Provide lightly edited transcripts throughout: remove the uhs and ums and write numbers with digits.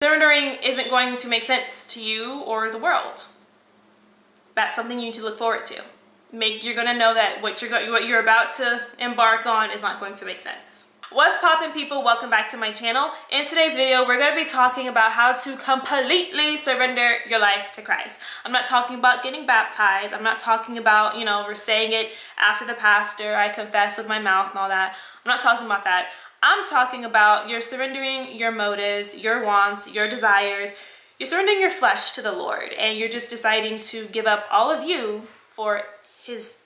surrendering isn't going to make sense to you or the world. That's something you need to look forward to. You're gonna know that what you're about to embark on is not going to make sense. What's poppin', people? Welcome back to my channel. In today's video, we're gonna be talking about how to completely surrender your life to Christ. I'm not talking about getting baptized. I'm not talking about, we're saying it after the pastor, I confess with my mouth and all that. I'm not talking about that. I'm talking about you're surrendering your motives, your wants, your desires. You're surrendering your flesh to the Lord, and you're just deciding to give up all of you for His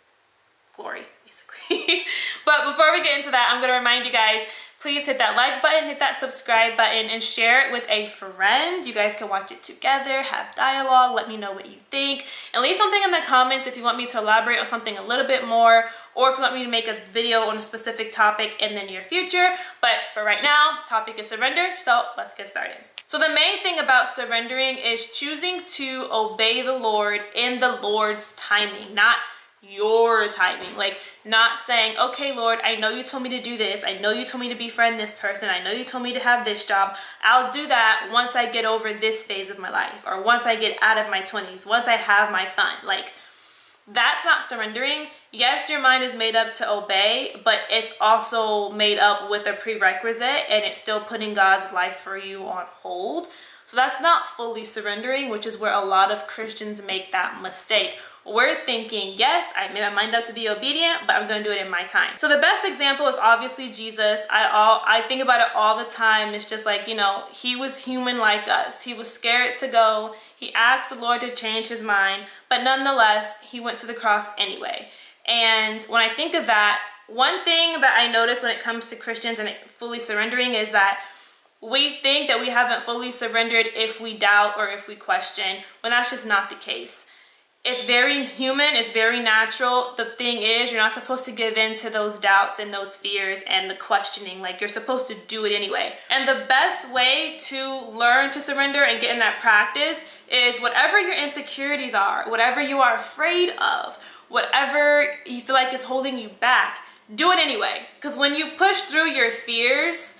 glory, basically. But before we get into that, I'm going to remind you guys, please hit that like button, hit that subscribe button, and share it with a friend. You guys can watch it together, have dialogue, let me know what you think, and leave something in the comments if you want me to elaborate on something a little bit more, or if you want me to make a video on a specific topic in the near future. But for right now, topic is surrender, so let's get started. So the main thing about surrendering is choosing to obey the Lord in the Lord's timing, not your timing. Like, not saying, okay, Lord, I know you told me to do this. I know you told me to befriend this person. I know you told me to have this job. I'll do that once I get over this phase of my life, or once I get out of my 20s, once I have my fun. Like, that's not surrendering. Yes, your mind is made up to obey, but it's also made up with a prerequisite, and it's still putting God's life for you on hold. So that's not fully surrendering, which is where a lot of Christians make that mistake. We're thinking, yes, I made my mind up to be obedient, but I'm going to do it in my time. So the best example is obviously Jesus. I think about it all the time. It's just like, he was human like us. He was scared to go. He asked the Lord to change his mind, but nonetheless, he went to the cross anyway. And when I think of that, one thing that I notice when it comes to Christians and fully surrendering is that we think that we haven't fully surrendered if we doubt or if we question, when that's just not the case. It's very human, it's very natural. The thing is, you're not supposed to give in to those doubts and those fears and the questioning. Like, you're supposed to do it anyway. And the best way to learn to surrender and get in that practice is whatever your insecurities are, whatever you are afraid of, whatever you feel like is holding you back, do it anyway. Because when you push through your fears,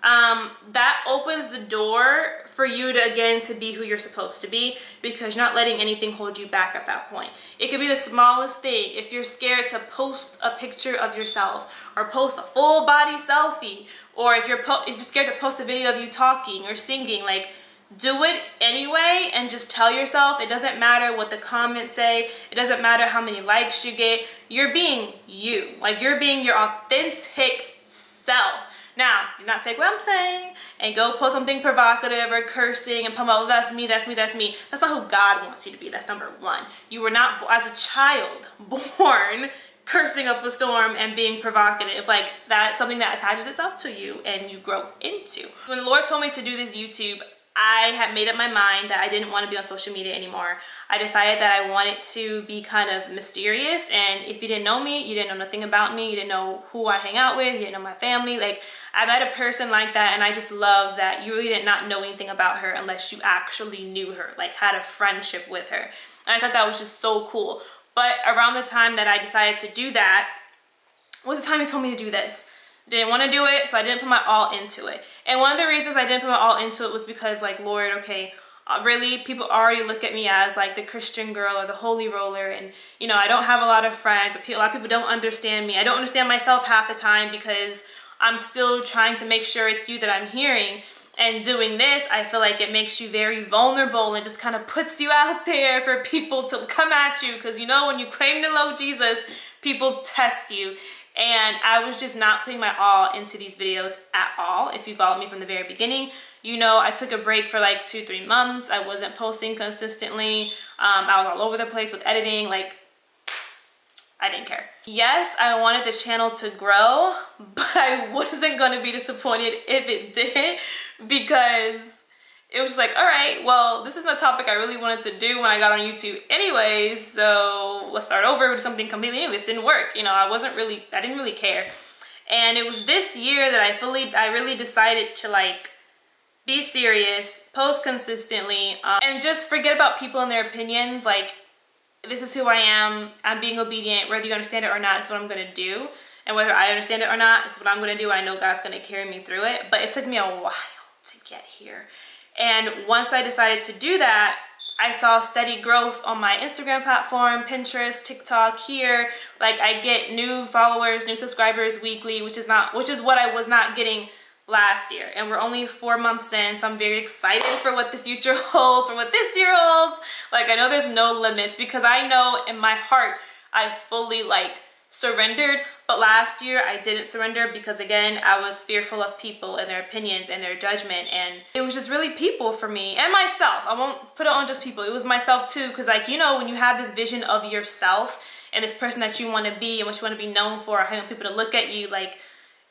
that opens the door for you to be who you're supposed to be, because you're not letting anything hold you back at that point. It could be the smallest thing. If you're scared to post a picture of yourself, or post a full body selfie, or if you're scared to post a video of you talking or singing, like, do it anyway, and just tell yourself it doesn't matter what the comments say, it doesn't matter how many likes you get, you're being you. Like, you're being your authentic self. Now, you're not saying what I'm saying and go post something provocative or cursing and promote, oh, that's me, that's me, that's me. That's not who God wants you to be. That's number one. You were not, as a child, born cursing up a storm and being provocative. Like, that's something that attaches itself to you and you grow into. When the Lord told me to do this YouTube, I had made up my mind that I didn't want to be on social media anymore. I decided that I wanted to be kind of mysterious, and if you didn't know me, you didn't know nothing about me, you didn't know who I hang out with, you didn't know my family. Like, I met a person like that, and I just love that you really did not know anything about her unless you actually knew her, like had a friendship with her. And I thought that was just so cool. But around the time that I decided to do that was the time He told me to do this. Didn't want to do it, so I didn't put my all into it. And one of the reasons I didn't put my all into it was because, like, Lord, okay, really, people already look at me as like the Christian girl or the holy roller, and I don't have a lot of friends. A lot of people don't understand me. I don't understand myself half the time because I'm still trying to make sure it's you that I'm hearing. And doing this, I feel like it makes you very vulnerable and just kind of puts you out there for people to come at you, because when you claim to love Jesus, people test you. And I was just not putting my all into these videos at all. If you followed me from the very beginning, I took a break for like 2-3 months. I wasn't posting consistently. I was all over the place with editing. Like, I didn't care. Yes, I wanted the channel to grow, but I wasn't going to be disappointed if it didn't, because it was like, all right, well, this isn't a topic I really wanted to do when I got on YouTube anyways, so let's start over with something completely new. This didn't work. I didn't really care. And it was this year that I really decided to, like, be serious, post consistently, and just forget about people and their opinions. Like, this is who I am. I'm being obedient. Whether you understand it or not, it's what I'm going to do. And whether I understand it or not, it's what I'm going to do. I know God's going to carry me through it. But it took me a while to get here. And once I decided to do that, I saw steady growth on my Instagram platform, Pinterest, TikTok, here. Like, I get new followers, new subscribers weekly, which is what I was not getting last year. And we're only 4 months in, so I'm very excited for what the future holds, for what this year holds. Like, I know there's no limits, because I know in my heart I fully like surrendered. But last year I didn't surrender because, again, I was fearful of people and their opinions and their judgment, and it was just really people for me and myself. I won't put it on just people, it was myself too, because, like, you know, when you have this vision of yourself and this person that you want to be and what you want to be known for, how you want people to look at you, like,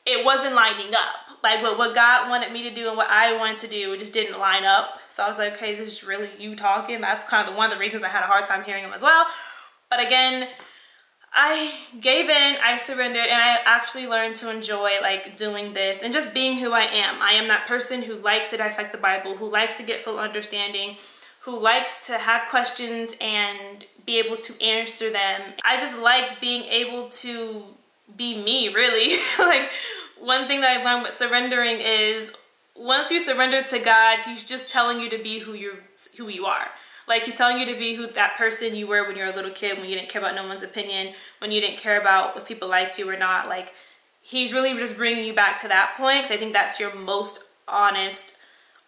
it wasn't lining up. Like, what God wanted me to do and what I wanted to do, it just didn't line up. So I was like, okay, this is really you talking. That's kind of one of the reasons I had a hard time hearing him as well. But again, I gave in, I surrendered, and I actually learned to enjoy, like, doing this and just being who I am. I am that person who likes to dissect the Bible, who likes to get full understanding, who likes to have questions and be able to answer them. I just like being able to be me, really. Like, one thing that I learned with surrendering is once you surrender to God, he's just telling you to be who you are. Like, he's telling you to be that person you were when you were a little kid, when you didn't care about no one's opinion, when you didn't care about if people liked you or not. Like, he's really just bringing you back to that point, because I think that's your most honest,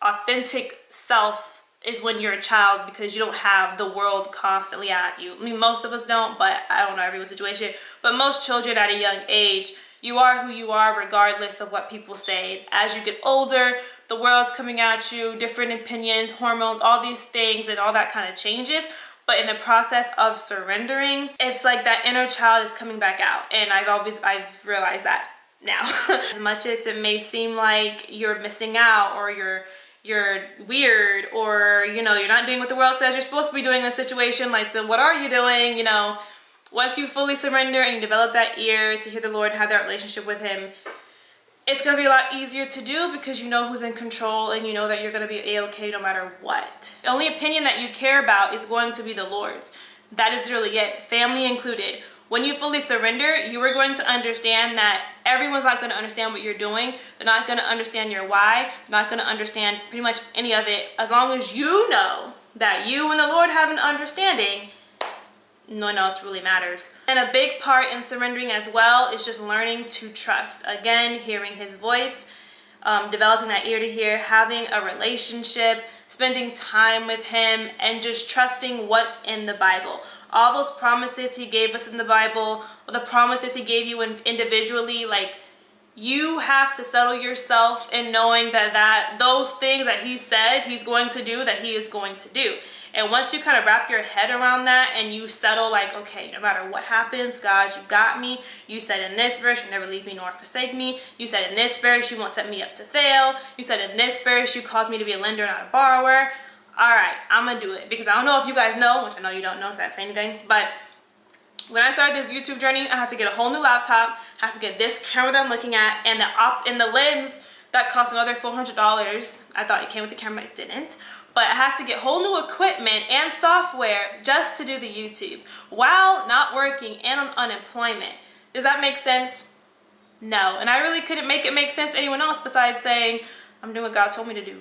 authentic self, is when you're a child, because you don't have the world constantly at you. I mean, most of us don't, but I don't know everyone's situation. But most children at a young age, you are who you are regardless of what people say. As you get older, the world's coming at you, different opinions, hormones, all these things, and all that kind of changes. But in the process of surrendering, it's like that inner child is coming back out. And I've realized that now. As much as it may seem like you're missing out, or you're weird, or, you know, you're not doing what the world says you're supposed to be doing in this situation, like, so what are you doing? You know, once you fully surrender and you develop that ear to hear the Lord, have that relationship with him, it's going to be a lot easier to do, because you know who's in control, and you know that you're going to be a-okay no matter what. The only opinion that you care about is going to be the Lord's. That is literally it, family included. When you fully surrender, you are going to understand that everyone's not going to understand what you're doing. They're not going to understand your why. They're not going to understand pretty much any of it. As long as you know that you and the Lord have an understanding, no one else really matters. And a big part in surrendering as well is just learning to trust. Again, hearing his voice, developing that ear to hear, having a relationship, spending time with him, and just trusting what's in the Bible. All those promises he gave us in the Bible, the promises he gave you individually, like, you have to settle yourself in knowing that those things that he said he's going to do, that he is going to do. And once you kind of wrap your head around that and you settle, like, okay, no matter what happens, God, you got me. You said in this verse, you never leave me nor forsake me. You said in this verse, you won't set me up to fail. You said in this verse, you caused me to be a lender, not a borrower. All right, I'm gonna do it, because I don't know if you guys know, which I know you don't know, so that's anything, but when I started this YouTube journey, I had to get a whole new laptop, had to get this camera that I'm looking at, and the lens that cost another $400. I thought it came with the camera, it didn't. But I had to get whole new equipment and software just to do the YouTube while not working and on unemployment. Does that make sense? No. And I really couldn't make it make sense to anyone else besides saying, I'm doing what God told me to do.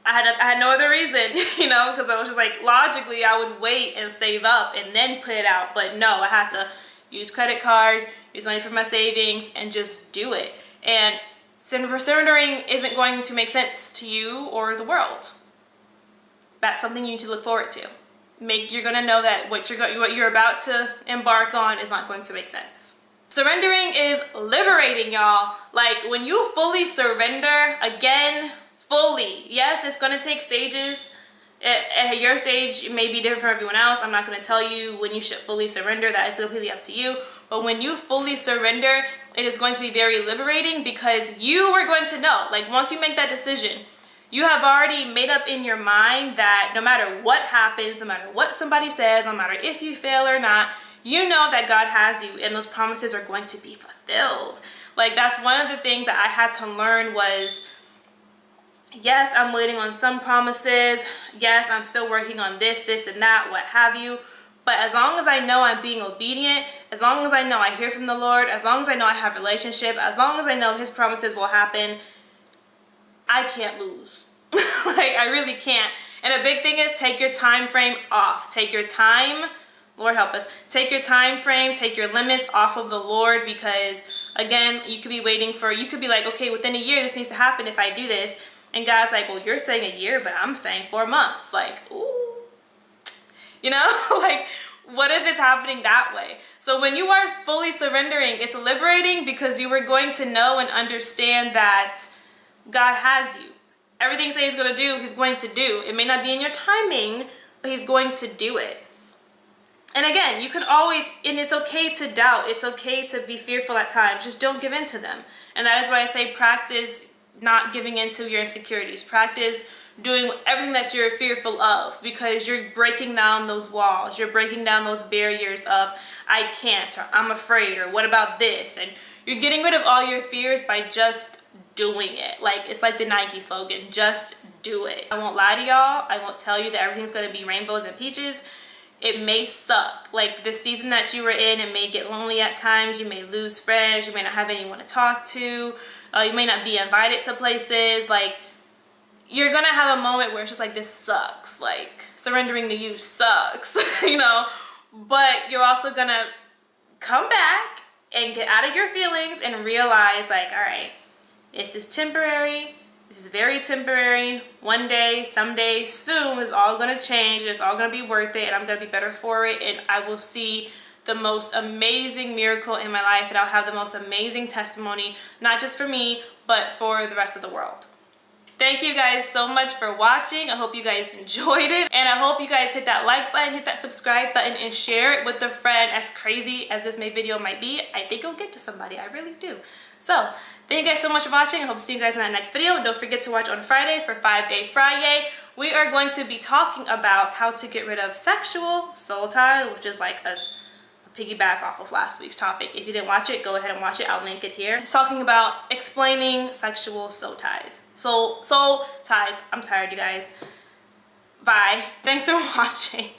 I had no other reason, you know, because I was just like, logically, I would wait and save up and then put it out. But no, I had to use credit cards, use money from my savings, and just do it. And surrendering isn't going to make sense to you or the world. That's something you need to look forward to. You're going to know that what you're about to embark on is not going to make sense. Surrendering is liberating, y'all. Like, when you fully surrender, again, fully. Yes, it's going to take stages. At your stage, it may be different from everyone else. I'm not going to tell you when you should fully surrender. That is completely up to you. But when you fully surrender, it is going to be very liberating, because you are going to know, like, once you make that decision, you have already made up in your mind that no matter what happens, no matter what somebody says, no matter if you fail or not, you know that God has you and those promises are going to be fulfilled. Like, that's one of the things that I had to learn was, yes, I'm waiting on some promises. Yes, I'm still working on this, and that, what have you. But as long as I know I'm being obedient, as long as I know I hear from the Lord, as long as I know I have a relationship, as long as I know his promises will happen, I can't lose. Like, I really can't. And a big thing is take your time frame off. Take your time, Lord help us, take your time frame, take your limits off of the Lord, because again, you could be waiting for, you could be like, okay, within a year this needs to happen if I do this. And God's like, well, you're saying a year, but I'm saying 4 months. Like, ooh, you know, like, what if it's happening that way? So when you are fully surrendering, it's liberating, because you are going to know and understand that God has you. Everything that he's going to do, he's going to do. It may not be in your timing, but he's going to do it. And again, you can always, and it's okay to doubt. It's okay to be fearful at times. Just don't give in to them. And that is why I say practice not giving into your insecurities. Practice doing everything that you're fearful of, because you're breaking down those walls. You're breaking down those barriers of, I can't, or I'm afraid, or what about this? And you're getting rid of all your fears by just doing it. Like, it's like the Nike slogan, just do it. I won't lie to y'all. I won't tell you that everything's going to be rainbows and peaches. It may suck. Like, the season that you were in, it may get lonely at times. You may lose friends. You may not have anyone to talk to. You may not be invited to places. Like, you're gonna have a moment where it's just like, this sucks. Like, surrendering to you sucks, you know? But you're also gonna come back and get out of your feelings and realize, like, all right, this is temporary. This is very temporary. One day, someday, soon, it's all gonna change, and it's all gonna be worth it, and I'm gonna be better for it, and I will see the most amazing miracle in my life, and I'll have the most amazing testimony, not just for me, but for the rest of the world. Thank you guys so much for watching. I hope you guys enjoyed it, and I hope you guys hit that like button, hit that subscribe button, and share it with a friend. As crazy as this video might be, I think it'll get to somebody. I really do. So thank you guys so much for watching. I hope to see you guys in that next video. And don't forget to watch on Friday for 5-Day Friday. We are going to be talking about how to get rid of sexual soul ties, which is like a piggyback off of last week's topic. If you didn't watch it, go ahead and watch it. I'll link it here. It's talking about explaining sexual soul ties. Soul ties. I'm tired, you guys. Bye. Thanks for watching.